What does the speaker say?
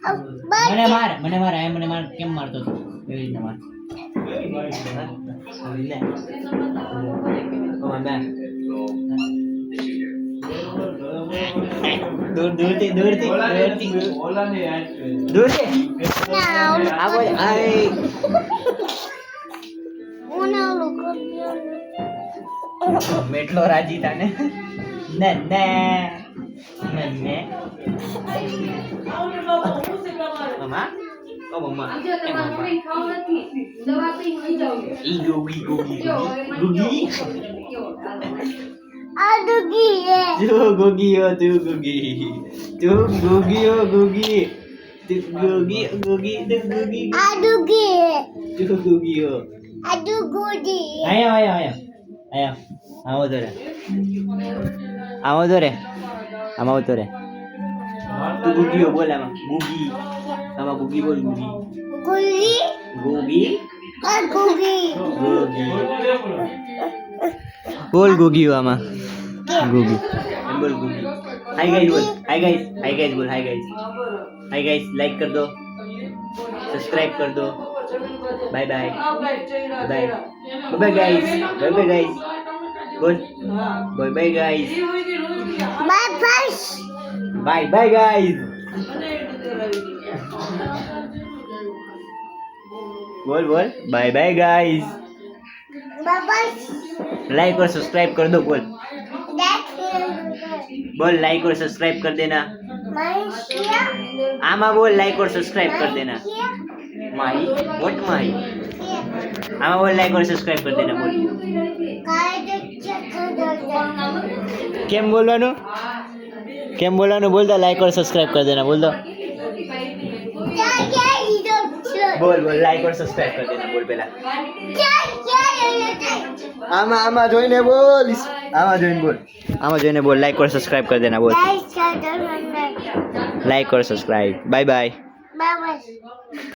મને માર આ મને માર કેમ મારતો હતો એવી રીતે માર દૂર આવો આય મેટલો રાજી તાને ને ને ને ને મમ્મા ઓ મમ્મા ઈ ગોગી આ ડુગી તું ગોગી હો તું ગોગી તું ગોગી હો ગોગી તું ગોગી ગોગી તું ગોગી આ ડુગી તું ગોગી હો આ ડુગી આયો આવો તો રે આવો તો રે તું ગુગી હો બોલ આમાં ગુગી બોલ ગુગી આ ડુગી બોલ ગુગી આમાં ગુગી બોલ ગુગી हाय गाइस बोल हाय गाइस लाइक कर दो सब्सक्राइब कर दो बाय बाय गाइस बोल बाय गाइस बाय गाइस बोल बाय बाय गाइस लाइक और सब्सक्राइब कर दो बोल लाइक और सब्सक्राइब कर देना आमा बोल लाइक और सब्सक्राइब कर देना माई व्हाट माई आमा बोल लाइक और सब्सक्राइब कर देना बोल केम बोलवानो बोल दो लाइक और सब्सक्राइब कर देना बोल दो बोल लाइक और सब्सक्राइब कर देना बोल पहला आमा જોઈને બોલ આમાં જોઈને બોલ લાइक और सब्सक्राइब कर देना बोल लाइक और सब्सक्राइब बाय बाय